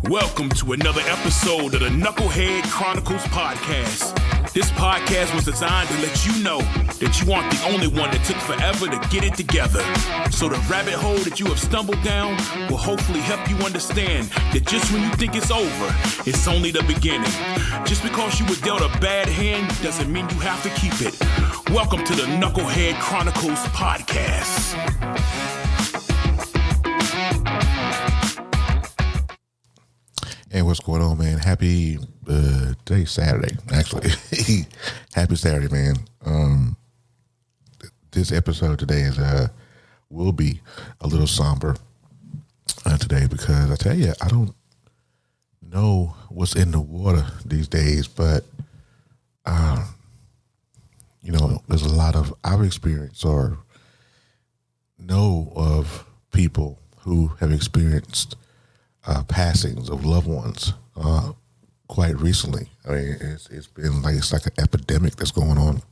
Welcome to another episode of the Knucklehead Chronicles podcast. This podcast was designed to let you know that you aren't the only one that took forever to get it together. So the rabbit hole that you have stumbled down will hopefully help you understand that just when you think it's over, it's only the beginning. Just because you were dealt a bad hand doesn't mean you have to keep it. Welcome to the Knucklehead Chronicles podcast. Hey, what's going on, man? Happy today's Saturday, actually. Happy Saturday, man. This episode today is will be a little somber today because I tell you, I don't know what's in the water these days, but there's a lot of I've experienced or know of people who have experienced passings of loved ones quite recently. I mean, it's been like it's like an epidemic that's going on,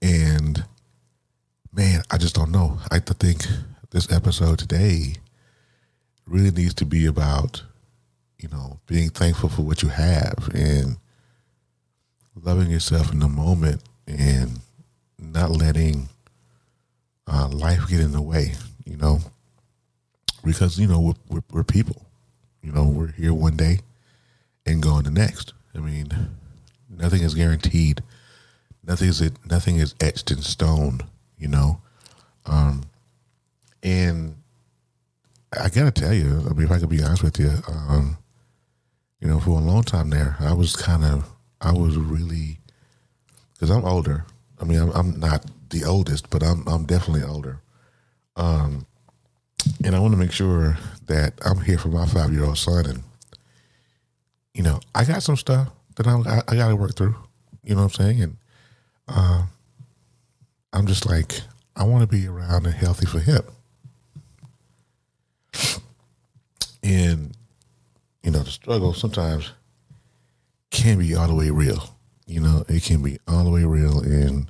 and man, I just don't know. I think this episode today really needs to be about being thankful for what you have and loving yourself in the moment and not letting life get in the way. Because, we're people, we're here one day and gone the next. I mean, nothing is guaranteed. Nothing is etched in stone, and I got to tell you, I mean, if I could be honest with you, for a long time there, I was really, because I'm older. I mean, I'm not the oldest, but I'm definitely older. And I want to make sure that I'm here for my 5-year-old son. And, I got some stuff that I got to work through. You know what I'm saying? And I'm just like, I want to be around and healthy for him. And, the struggle sometimes can be all the way real. It can be all the way real. And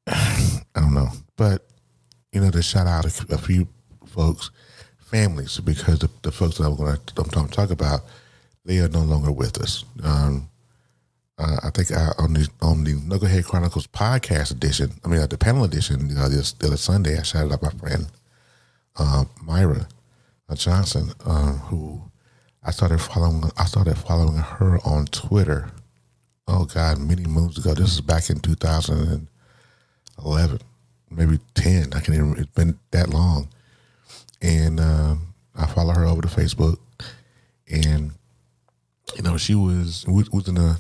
I don't know. But, to shout out a few folks, families, because the folks that I'm going to talk about, they are no longer with us. I think on the Knucklehead Chronicles podcast edition, the panel edition, this other Sunday, I shouted out my friend Myra Johnson, who I started following her on Twitter. Oh God, many moons ago. This is back in 2011. Maybe 10. I can't even. It's been that long, and I follow her over to Facebook, and she was in a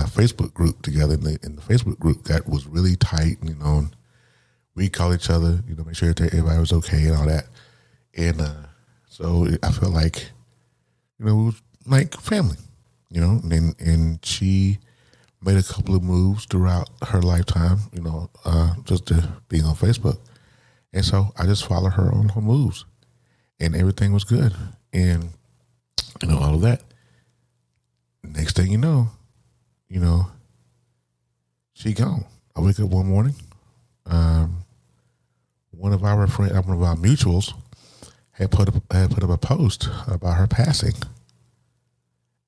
Facebook group together. And the Facebook group was really tight. And, we call each other. Make sure everybody was okay and all that. And so I felt like, it was like family. And she made a couple of moves throughout her lifetime, just to being on Facebook. And so I just followed her on her moves, and everything was good. And, all of that. Next thing you know, she gone. I wake up one morning, one of our mutuals had put up a post about her passing.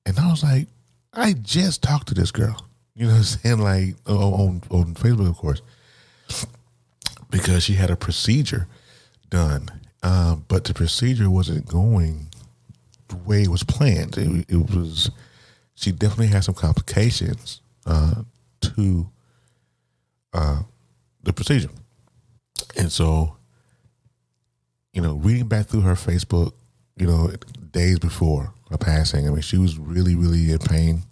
And I was like, I just talked to this girl. You know what I'm saying? Like on Facebook, of course, because she had a procedure done, but the procedure wasn't going the way it was planned. It was. She definitely had some complications to the procedure, and so reading back through her Facebook, days before her passing, she was really, really in pain.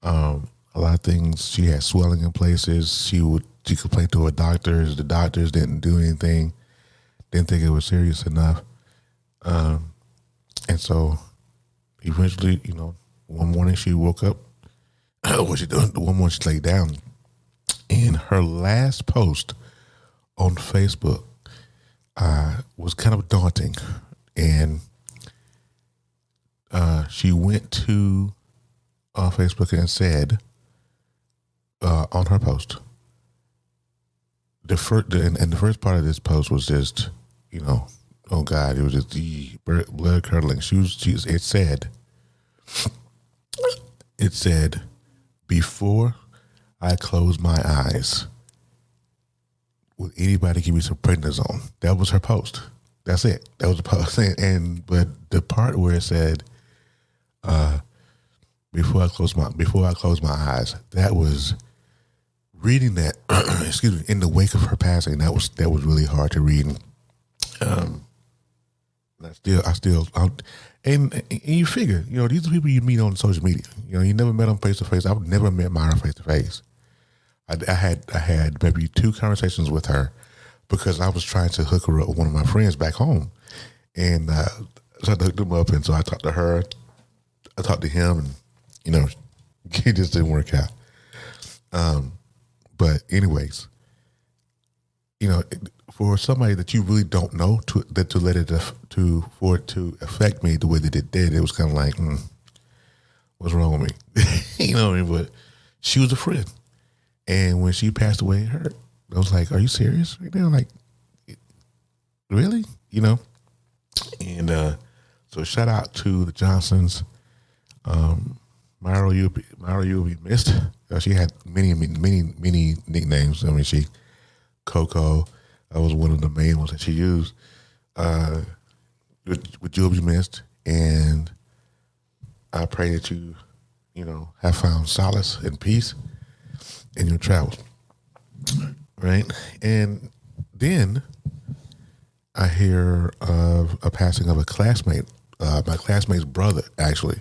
A lot of things, she had swelling in places. She complained to her doctors. The doctors didn't do anything, didn't think it was serious enough. And so eventually, one morning she woke up. What she doing? One morning she laid down. And her last post on Facebook was kind of daunting. And she went to Facebook and said, on her post, the first part of this post was just, oh God, it was just blood curdling. It said, before I close my eyes, would anybody give me some prednisone? That was her post. That's it. That was the post. But the part where it said, before I close my eyes, that was reading that. Excuse me. In the wake of her passing, that was really hard to read. And you figure, these are people you meet on social media. You never met them face to face. I've never met Myra face to face. I had maybe 2 conversations with her because I was trying to hook her up with one of my friends back home, and so I hooked them up. And so I talked to her, I talked to him, and it just didn't work out. But anyways, for somebody that you really don't know for it to affect me the way that it did, it was kind of like, what's wrong with me? You know what I mean? But she was a friend. And when she passed away, it hurt. I was like, are you serious right now? Like, really? And so shout out to the Johnsons. Myra, you'll be missed. She had many nicknames. I mean, Coco, that was one of the main ones that she used. But you'll be missed. And I pray that you have found solace and peace in your travels, right? And then I hear of a passing of a classmate. My classmate's brother actually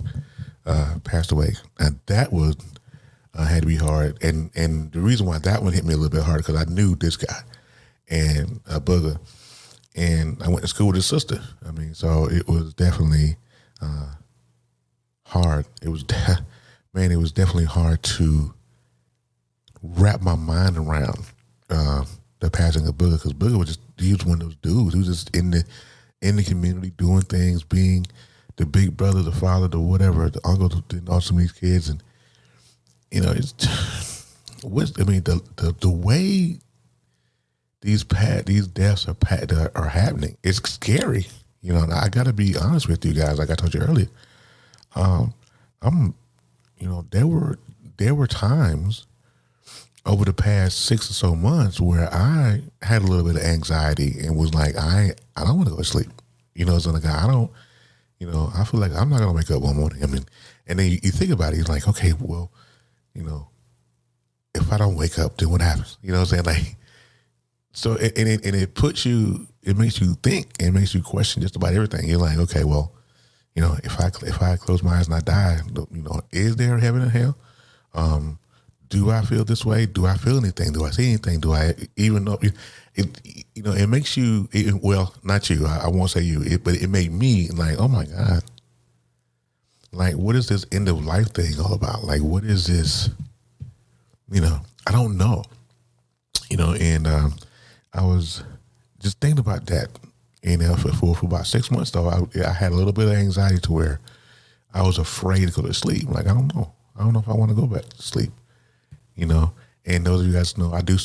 passed away, and that was had to be hard. And the reason why that one hit me a little bit hard because I knew this guy and Booger, and I went to school with his sister. I mean, so it was definitely hard. It was definitely hard to wrap my mind around the passing of Booger, because Booger he was one of those dudes. He was just in the community doing things, being the big brother, the father, the whatever, the uncle to some of these kids, and it's the way these deaths are happening. It's scary, And I got to be honest with you guys, like I told you earlier. There were times over the past 6 or so months where I had a little bit of anxiety and was like, I don't want to go to sleep. So like I don't, I feel like I'm not gonna wake up one morning. I mean, and then you think about it, you're like, okay, well, if I don't wake up, then what happens? You know what I'm saying? Like, so it makes you think, it makes you question just about everything. You're like, okay, well, if I close my eyes and I die, is there heaven and hell? Do I feel this way? Do I feel anything? Do I see anything? Do I even know? It makes you, well, not you, I won't say you, but it made me like, oh my God. Like, what is this end of life thing all about? Like, what is this? I don't know. And I was just thinking about that. For about 6 months, though, I had a little bit of anxiety to where I was afraid to go to sleep. Like, I don't know. I don't know if I want to go back to sleep. And those of you guys know, I do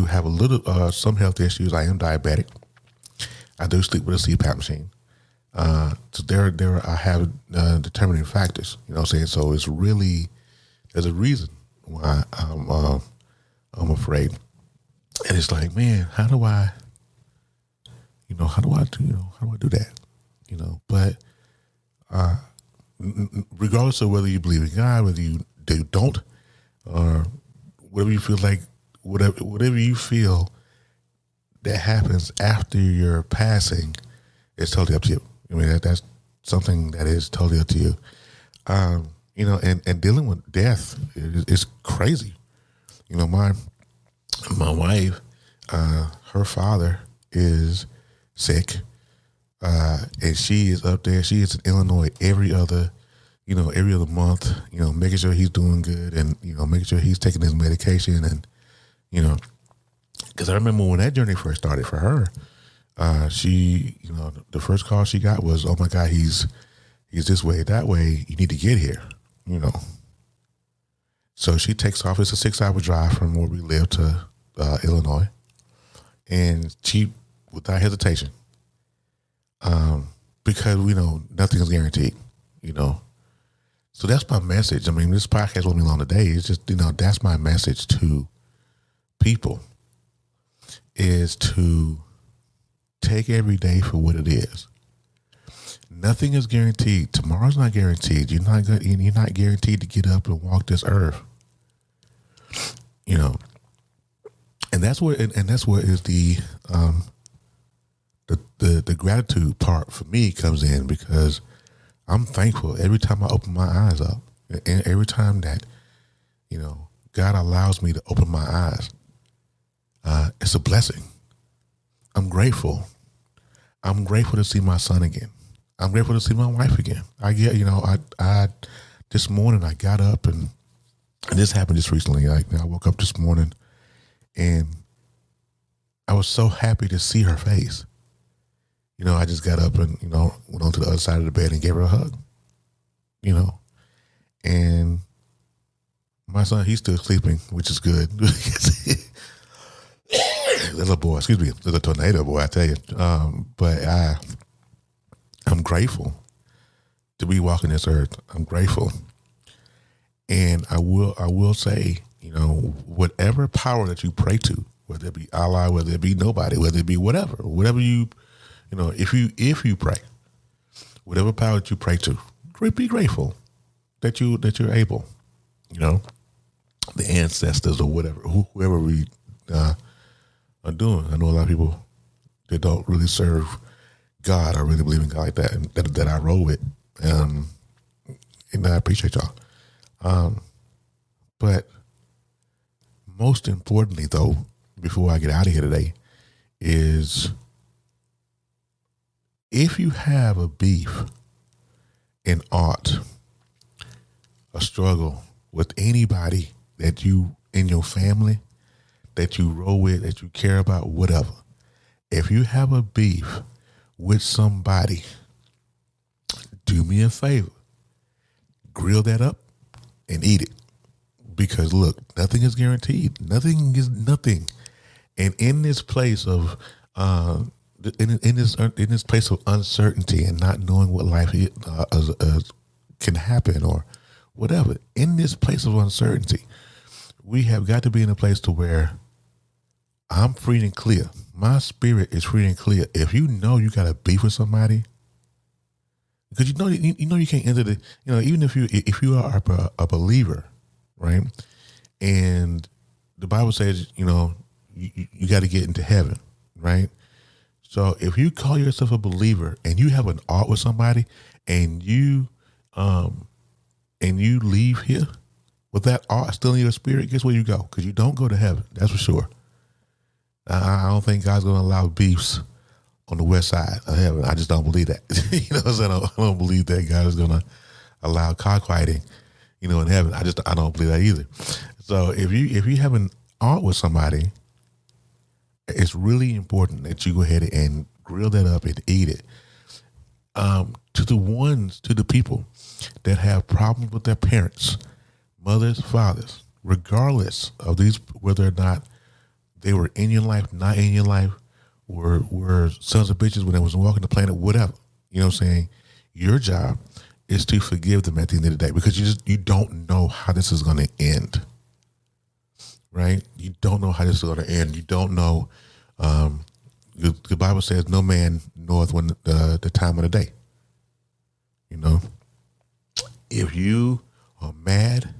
have a little, some health issues. I am diabetic. I do sleep with a CPAP machine. So I have determining factors, what I'm saying? So it's really, there's a reason why I'm afraid. And it's like, man, how do I do that? But regardless of whether you believe in God, whether you don't, or whatever you feel like, whatever you feel that happens after your passing, it's totally up to you. I mean, that's something that is totally up to you. And dealing with death is crazy. My wife, her father is sick, and she is up there. She is in Illinois every other month, making sure he's doing good and, making sure he's taking his medication. And, because I remember when that journey first started for her, she, the first call she got was, oh my God, he's this way, that way, you need to get here, So she takes off. It's a 6-hour drive from where we live to Illinois. And she, without hesitation, because we know nothing is guaranteed, you know. So that's my message. I mean, this podcast won't be long today. It's just, you know, that's my message to people, is to take every day for what it is. Nothing is guaranteed. Tomorrow's not guaranteed. You're not guaranteed to get up and walk this earth. You know, and that's what is the gratitude part for me comes in, because I'm thankful every time I open my eyes up, and every time that, you know, God allows me to open my eyes. It's a blessing. I'm grateful. I'm grateful to see my son again. I'm grateful to see my wife again. I this morning I got up, and this happened just recently. I woke up this morning and I was so happy to see her face. You know, I just got up and, you know, went on to the other side of the bed and gave her a hug, you know. And my son, he's still sleeping, which is good. Little boy, excuse me, little tornado boy, I tell you. But I'm grateful to be walking this earth. I'm grateful. And I will say, you know, whatever power that you pray to, whether it be Allah, whether it be nobody, whether it be whatever you know, if you pray, whatever power that you pray to, be grateful that you're able, you know, the ancestors or whatever, whoever we are doing. I know a lot of people that don't really serve God or really believe in God like that, and that I roll with, and I appreciate y'all. But most importantly, though, before I get out of here today, is if you have a beef, an art, a struggle with anybody that you in your family, that you roll with, that you care about, whatever, if you have a beef with somebody, do me a favor, grill that up and eat it. Because look, nothing is guaranteed. Nothing is nothing. And in this place of in this place of uncertainty and not knowing what life can happen or whatever, in this place of uncertainty, we have got to be in a place to where I'm free and clear. My spirit is free and clear. If you know you got a beef with somebody, because you know you can't enter the, you know, even if you are a believer, right? And the Bible says, you know, you got to get into heaven, right? So if you call yourself a believer and you have an art with somebody, and you leave here with that art still in your spirit, guess where you go? Because you don't go to heaven. That's for sure. I don't think God's going to allow beefs on the west side of heaven. I just don't believe that. You know what I'm saying? I don't believe that God is going to allow cockfighting, you know, in heaven. I don't believe that either. So if you have an art with somebody, it's really important that you go ahead and grill that up and eat it. To the people that have problems with their parents, mothers, fathers, regardless of these, whether or not they were in your life, not in your life, were sons of bitches when they was walking the planet, whatever. You know what I'm saying? Your job is to forgive them at the end of the day, because you don't know how this is going to end, right? You don't know how this is going to end. You don't know. The Bible says no man knoweth when the time of the day. You know, if you are mad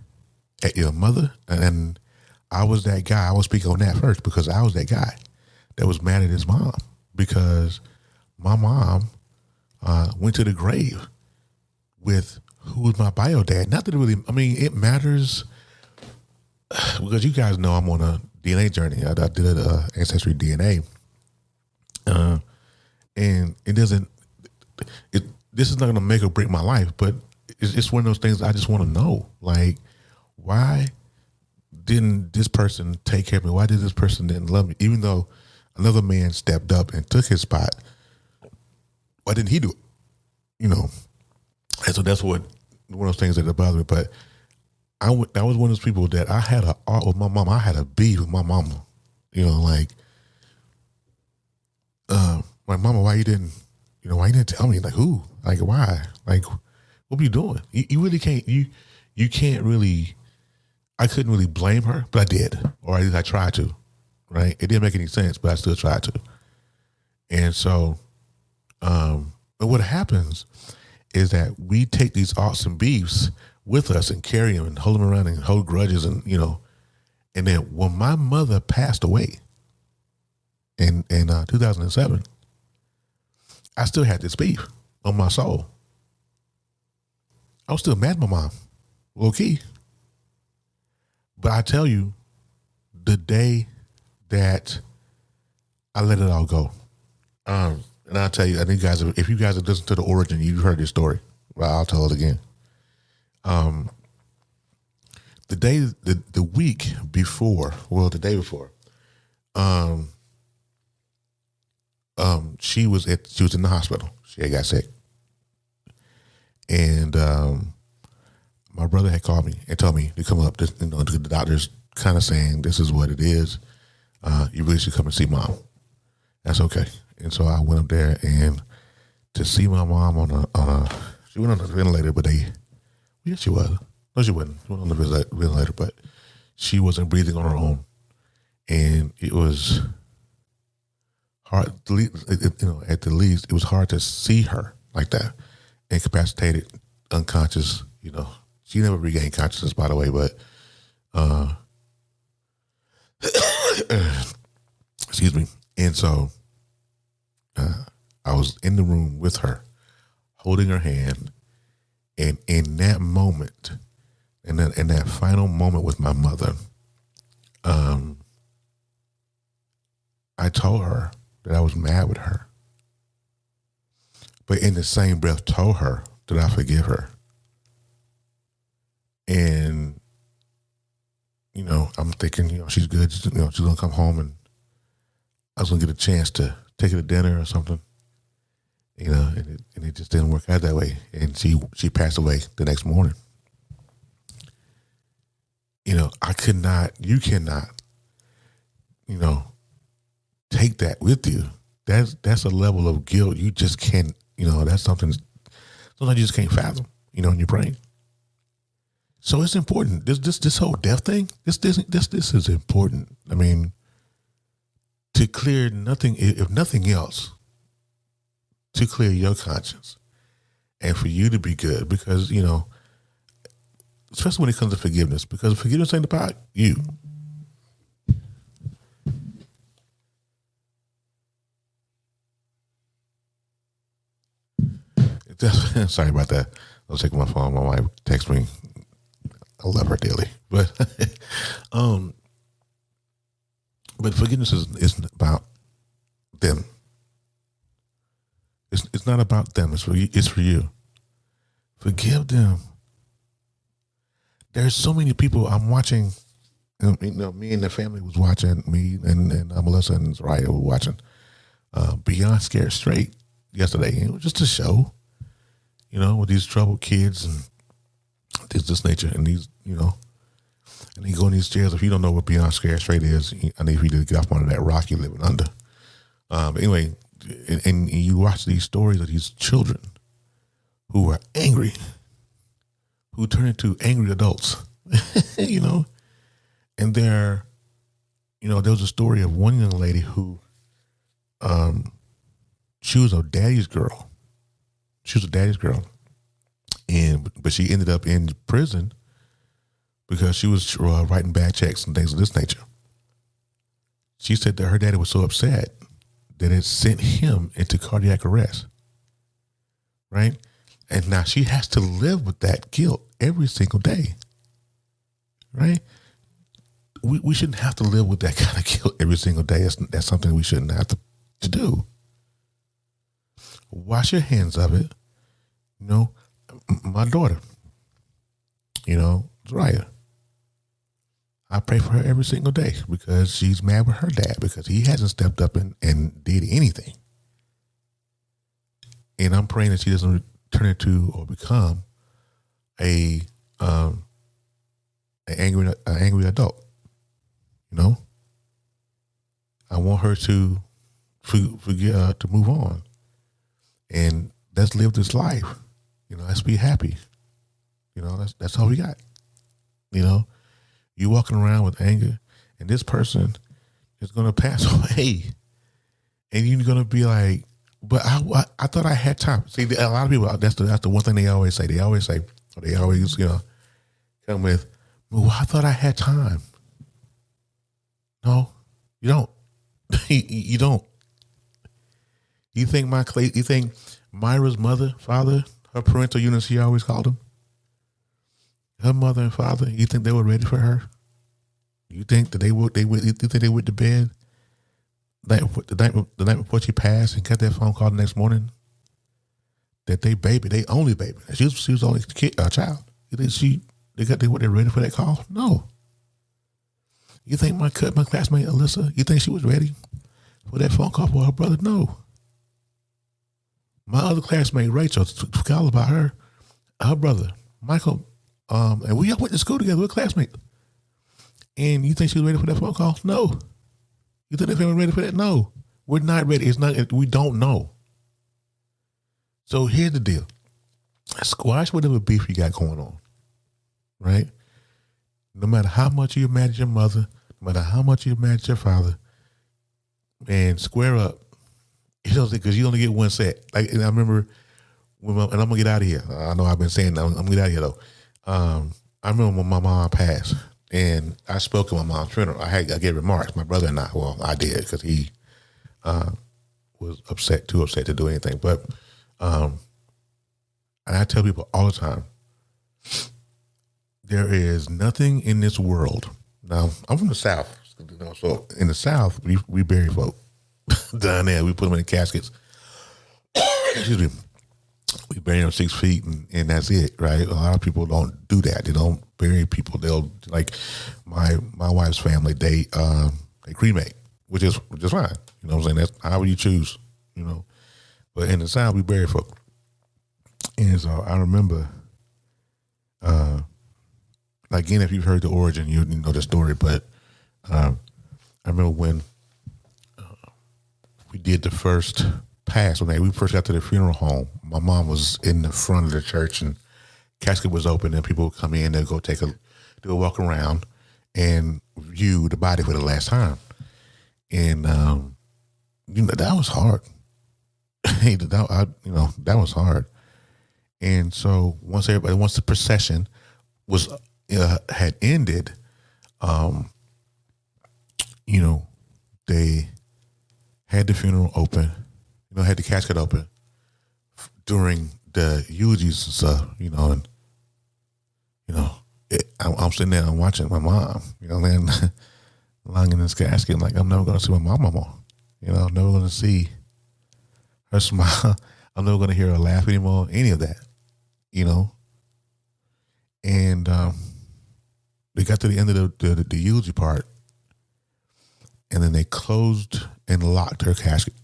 at your mother, and I was that guy, I will speak on that first, because I was that guy that was mad at his mom, because my mom went to the grave with who was my bio dad. Not that it really, I mean, it matters, because you guys know I'm on a DNA journey. I did an Ancestry DNA. And it doesn't, this is not going to make or break my life, but it's one of those things I just want to know. Like, why didn't this person take care of me? Why did this person didn't love me? Even though another man stepped up and took his spot, why didn't he do it? You know? And so that's one of those things that bother me. But I was one of those people that I had an art with my mom. I had a beef with my mama. You know, like, mama, why you didn't why you didn't tell me? Like, who? Like, why? Like, what were you doing? You really can't, you can't really, I couldn't really blame her, but I did. Or at least I tried to, right? It didn't make any sense, but I still tried to. And so, but what happens is that we take these awesome beefs with us and carry them and hold them around and hold grudges and, and then when my mother passed away in 2007, I still had this beef on my soul. I was still mad at my mom, low key. But I tell you, the day that I let it all go, and I'll tell you, I think guys, if you guys have listened to the origin, you've heard this story. Well, I'll tell it again. The day before, she was in the hospital. She had got sick, and my brother had called me and told me to come up. The doctor's kind of saying this is what it is. You really should come and see mom. That's okay. And so I went up there and to see my mom she went on the ventilator, but yes, she was. No, she wasn't. She went on the ventilator, but she wasn't breathing on her own. And it was hard, at the least, it was hard to see her like that, incapacitated, unconscious, She never regained consciousness, by the way, but, excuse me. And so I was in the room with her, holding her hand, and in that moment, in that final moment with my mother, I told her that I was mad with her, but in the same breath told her that I forgive her. And, I'm thinking, she's good. She's going to come home and I was going to get a chance to take her to dinner or something, and it just didn't work out that way. And she passed away the next morning. You cannot, take that with you. That's a level of guilt you just can't, that's something sometimes you just can't fathom, in your brain. So it's important. This whole death thing, this is important. I mean, to clear nothing, if nothing else, to clear your conscience and for you to be good, because, especially when it comes to forgiveness, because forgiveness ain't about you. Sorry about that. I was checking my phone. My wife texted me. I love her dearly, but forgiveness is about them. It's not about them. It's for you. It's for you. Forgive them. There's so many people I'm watching. Me and the family was watching. Me and Melissa and Zariah were watching Beyond Scared Straight yesterday. It was just a show, with these troubled kids and this nature, and these, and they go in these chairs. If you don't know what Beyond Scared Straight is, I need for you to get off under that rock you're living under. But anyway, and you watch these stories of these children who are angry, who turn into angry adults, and there was a story of one young lady who, she was a daddy's girl. But she ended up in prison because she was writing bad checks and things of this nature. She said that her daddy was so upset that it sent him into cardiac arrest, right? And now she has to live with that guilt every single day, right? We shouldn't have to live with that kind of guilt every single day. That's something we shouldn't have to do. Wash your hands of it. My daughter, Zariah, I pray for her every single day because she's mad with her dad because he hasn't stepped up and did anything. And I'm praying that she doesn't turn into or become an angry adult. I want her to forget to move on. And let's live this life. Let's be happy. That's all we got. You walking around with anger, and this person is going to pass away, and you're going to be like, but I thought I had time. See, a lot of people, that's the one thing they always say. They always come with, well, I thought I had time. No, you don't. You don't. You think Myra's father, her parental units, she always called them, her mother and father, you think they were ready for her? You think that you think they went to bed the night before she passed and got that phone call the next morning that they only baby. She was only a child. You think they were ready for that call? No. You think my classmate Alyssa, you think she was ready for that phone call for her brother? No. My other classmate Rachel, forgot all about her brother Michael, and we all went to school together. We're classmates. And you think she was ready for that phone call? No. You think their family ready for that? No. We're not ready. We don't know. So here's the deal. Squash whatever beef you got going on, right? No matter how much you mad at your mother, no matter how much you mad at your father, and square up. Because you only get one set. Like, and I remember and I'm gonna get out of here. I know I've been saying that. I'm gonna get out of here though. I remember when my mom passed, and I spoke at my mom's funeral. I gave remarks. My brother and I did because he was too upset to do anything. But and I tell people all the time, there is nothing in this world. Now, I'm from the South, so in the South we bury folk. Down there, we put them in caskets. Excuse me. We bury them 6 feet, and that's it, right? A lot of people don't do that. They don't bury people. They'll, like my wife's family, they cremate, which is fine. You know what I'm saying? That's however you choose, But in the South, we bury folk. And so I remember, again, if you've heard the origin, you know the story. But I remember when we did the first pass, when we first got to the funeral home, my mom was in the front of the church and casket was open and people would come in and go do a walk around and view the body for the last time. And, that was hard. That was hard. And so once the procession had ended, they had the funeral open, had the casket open during the eulogies and stuff, and, I'm sitting there and watching my mom, lying in this casket, like, I'm never going to see my mom no more. I'm never going to see her smile. I'm never going to hear her laugh anymore, any of that, And they got to the end of the eulogy part, and then they closed and locked her casket.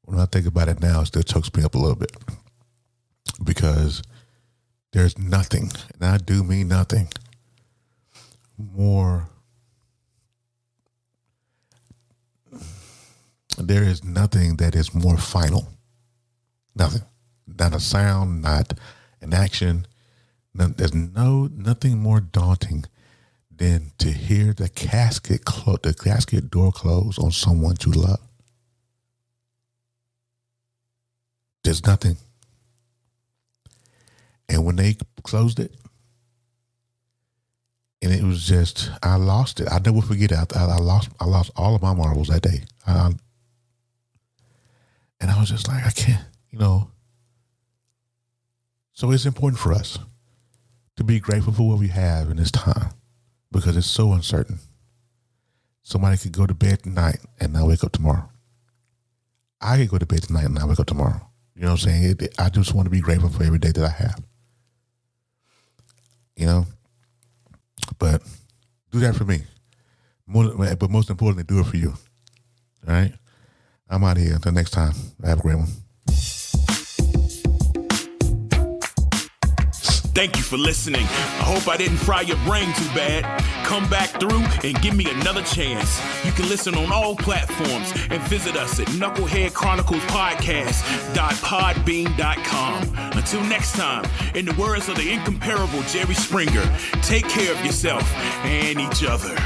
When I think about it now, it still chokes me up a little bit because there's nothing, and I do mean nothing, more. There is nothing that is more final. Nothing. Not a sound, not an action. There's nothing more daunting than to hear the casket door close on someone you love. There's nothing. And when they closed it, and it was just, I lost it. I'll never forget it. I lost all of my marbles that day. And I was just like, I can't, So it's important for us to be grateful for what we have in this time because it's so uncertain. Somebody could go to bed tonight and not wake up tomorrow. I could go to bed tonight and not wake up tomorrow. You know what I'm saying? I just want to be grateful for every day that I have. But do that for me. But most importantly, do it for you. All right? I'm out of here. Until next time. Have a great one. Thank you for listening. I hope I didn't fry your brain too bad. Come back through and give me another chance. You can listen on all platforms and visit us at knuckleheadchroniclespodcast.podbean.com. Until next time, in the words of the incomparable Jerry Springer, take care of yourself and each other.